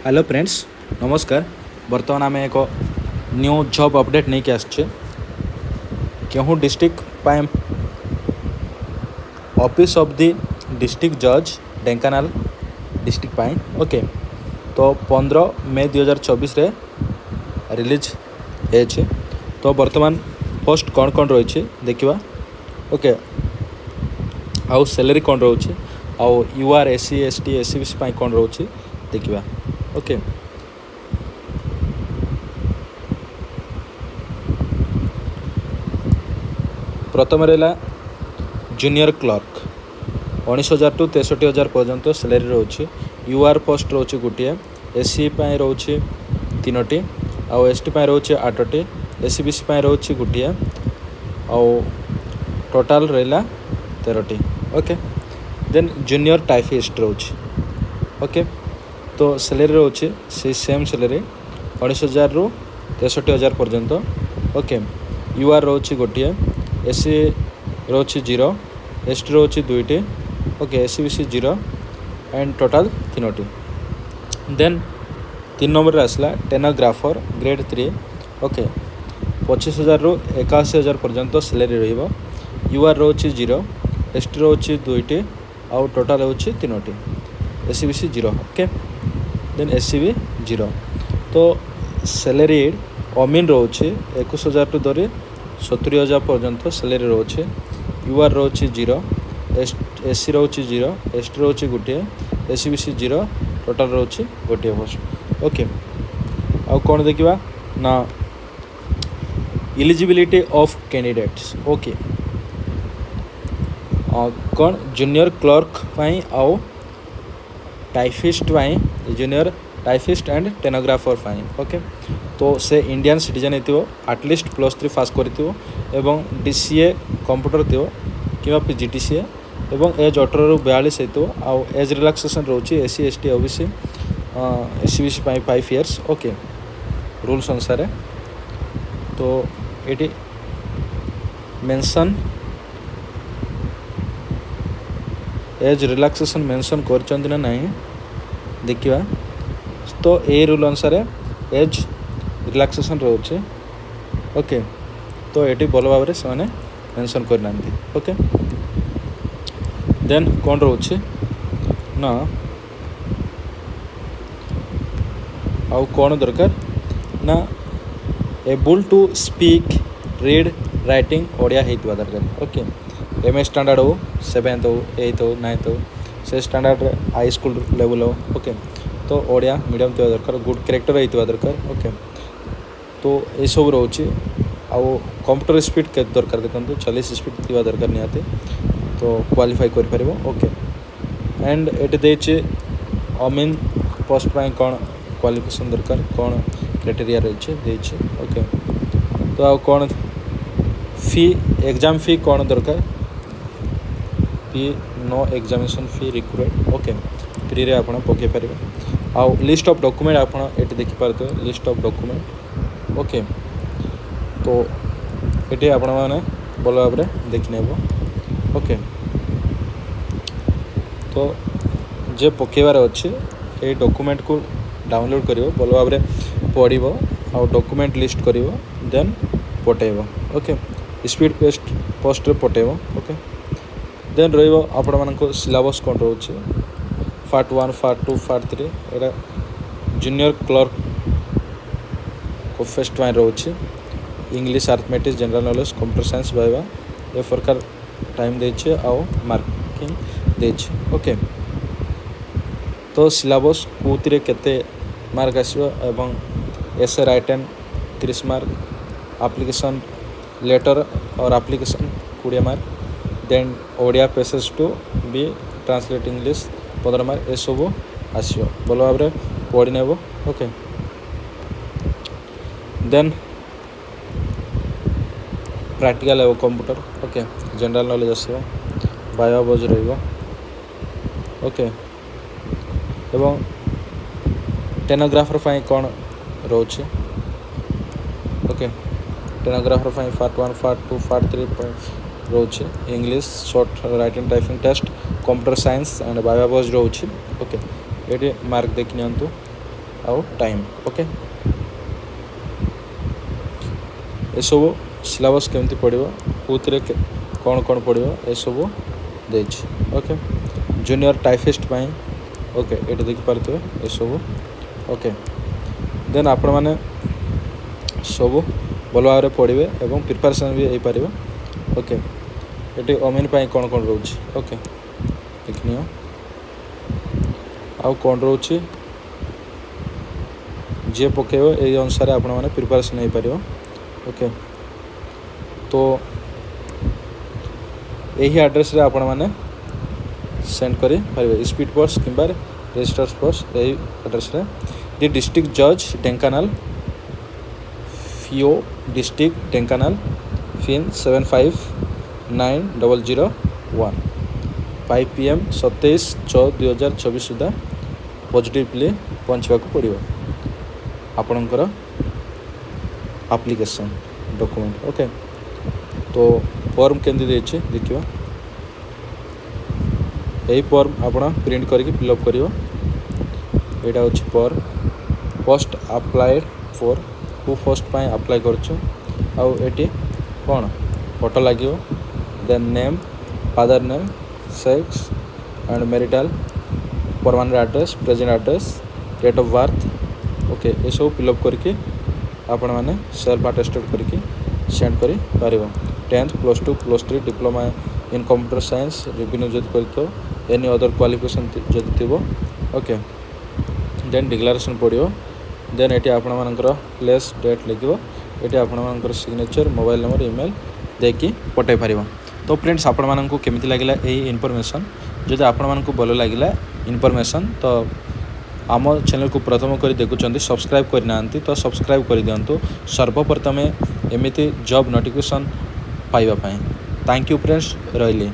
Hello friends नमस्कार। बर्तमान आम एक न्यू जॉब अपडेट नहीं आसचे केहूँ डिस्ट्रिक्ट पाए ऑफिस ऑफ द डिस्ट्रिक्ट जज ढेंकानाल डिस्ट्रिक्ट पाए ओके। तो 15 मे 2024 रे रिलीज है। तो बर्तमान पोस्ट कौन कौन रही देखा ओके। आउ सैलरी कौन रोचे आउ यूआर एससी एसटी एससीबीसी कौन रोचे देखा ओके। प्रथम रहा जूनियर क्लर्क 19,000 टू 63,000 पर्यंत सैलरी रोचे। यूआर पोस्ट रोचे गोटे, एससी रोचे 3टी आउ एसटी रोचे 8टी, एससीबीसी रोचे गोटे आउ टोटाल रहा 13टी ओके। देन जूनियर टाइपिस्ट रोचे ओके। तो सैलरी रोचे से सेम सैलरी 19,000 रु 63,000 पर्यंत ओके। यूआर रोचे गोटे, एससी रोचे 0, एसटी रोचे 2टी ओके, एससीबीसी 0 एंड टोटाल 3टी। देन 3 नंबर आसला टेनोग्राफर ग्रेड 3 ओके। 25,000 रु 81,000 पर्यंत सैलरी रहिबो। यूआर रोचे 0, एसटी रोचे 2टी आउ टोटाल होची 3टी, एससीबीसी 0 ओके। Then SCB 0। तो सैलरी अमीन रोचे 21,000 टू धरी 70,000 पर्यंत सैलरी रोचे। यूआर रोचे 0, एससी रोचे 0, एसटी रोचे गोटे, एससीबीसी 0 टोटाल रोचे गोटे पोस्ट ओके। आउ कौन देखा ना एलिजिबिलिटी ऑफ कैंडिडेट्स ओके। कौन जूनियर क्लर्क पाई आउ टाइपिस्ट पाई, जूनियर टाइपिस्ट एंड टेनोग्राफर पाई ओके। तो से इंडियन सिटीजन हो एटलिस्ट +3 पास कर डीसीए कंप्यूटर थो कि पीजीटीसीए एवं एज 18 रु 42 हो आउ एज रिलैक्सेशन रोचे SC ST OBC SCBC 5 years okay rules अनुसार। तो ये मेंशन एज रिलैक्सेशन मेंशन कर नहीं देखा। तो ए रूल अनुसार एज रिलैक्सेशन रोचे ओके। तो ये भल भाव से मेंशन करना ओके। देन कौन रोचे ना आउ कौन दरकार ना able to speak read writing Odia होता दरकार ओके। एमए स्टैंडर्ड हो 7th हो 8th हो 9th हो से स्टैंडर्ड हाई स्कूल लेवल हो ओके। तो ओडिया मीडियम थोड़ा दरकार, गुड कैरेक्टर होता दरकार ओके। तो ये सब रोचे आउ कंप्यूटर स्पीड के दरकार देखो 40 स्पीड थी दरकार निहाती तो क्वालिफाई कर ओके। एंड ये अमीन पोस्ट पाई कौन क्वालिफिकेशन दरकार कौन क्राइटेरिया रही ओके। तो आउ कौन फी एग्जाम फी कौन दरकार fee no examination fee required okay. Free रे आपण पके पारे। आउ लिस्ट ऑफ डॉक्यूमेंट आपण एटी देखि पारते लिस्ट ऑफ डॉक्यूमेंट ओके। तो ये आपण माने भल भाव देखि नेबो ओके। तो जे पकेबार अच्छे ये डॉक्यूमेंट को डाउनलोड करिवो भल भाव पढ़िबो आउ डॉक्यूमेंट लिस्ट करिवो देन पठेइबो ओके। स्पीड पोस्ट रे पठेइबो ओके। देन रहिबो आपण मानको सिलेबस कौन रोचे पार्ट 1 पार्ट 2 पार्ट 3 एटा जूनियर क्लर्क को फर्स्ट वाइन रोचे। English arithmetics general knowledge computer science viva ए प्रकार टाइम देछे आउ मार्किंग देछे ओके। तो सिलेबस कोथिरे केते मार्क आसीबो एवं essay written 30 mark, application letter और application 20 mark, then Odia passage to be translate English 15 mark ए सब आसो भल भाव पढ़ी नेब ओके। देन प्रैक्टिकल है कंप्यूटर ओके। जनरल नॉलेज आसो बायोलॉजी रहिबो ओके। एवं टेनोग्राफर फाई कौन रोचे ओके। टेनोग्राफर फाई पार्ट 1 पार्ट 2 पार्ट 3 रोचे। English short writing typing test computer science and biology रोचे ओके। ये मार्क देखि नियंतु आउ टाइम ओके ये सब सिलेबस केमती पड़ो कौन कौन कौन पड़ो ये सब दे ओके जूनियर टाइपिस्ट ओके ये देखिपे ये सब ओके देन आपण मैंने सब भल भाव पढ़े और प्रिपरेशन भी हो पार ओके ये अमीन कौन कौन रोच ओके देखनी आउ कौन रोचे जी पकेब ये अनुसार आपण मैंने प्रिपरेशन हो पार ओके तो यही एड्रेस रे आपण मैंने सेंड करें स्पीड पोस्ट कि रजिस्टर्स पोस्ट यही एड्रेस रे दि डिस्ट्रिक्ट जज ढेंकानाल फिओ डिस्ट्रिक्ट ढेंकानाल पिन 759001 5 PM 27/6/2024 सुधा पॉजिटिवली पहुँचवा पड़ो आपणकर एप्लिकेशन डॉक्यूमेंट ओके तो फॉर्म केंदी देखिए यही फॉर्म आपण प्रिंट करके फिलअप कर यहाँ हूँ फॉर्म पोस्ट अप्लाइड फॉर हु पोस्ट अप्लाई करुँ कौन फोटो लगे then name father name sex and marital permanent address present address date of birth okay ये सब फिलअप करके आपण मैंने सेल्फ अटेस्टेड करके सेंड कर पार 10th +2 +3 diploma in computer science revenue जब कर एनी अदर क्वालिफिकेशन जदि थी ओके देन डिक्लेरेशन पड़ो देन ये आपण मानकर प्लेस डेट लगे ये आपण मानकर सिग्नेचर मोबाइल नंबर ईमेल देकी पठाई पार तो फ्रेंड्स आपण मानक केमिति लगिला यही इनफॉरमेशन जदि आपण मानक भल लगिला इनफॉरमेशन तो आम चैनल को प्रथम कर देखुं सब्सक्राइब करना तो सब्सक्राइब कर दिंतु सर्वप्रथमे एमती जॉब नोटिफिकेशन पाइबा थैंक यू फ्रेंड्स रही।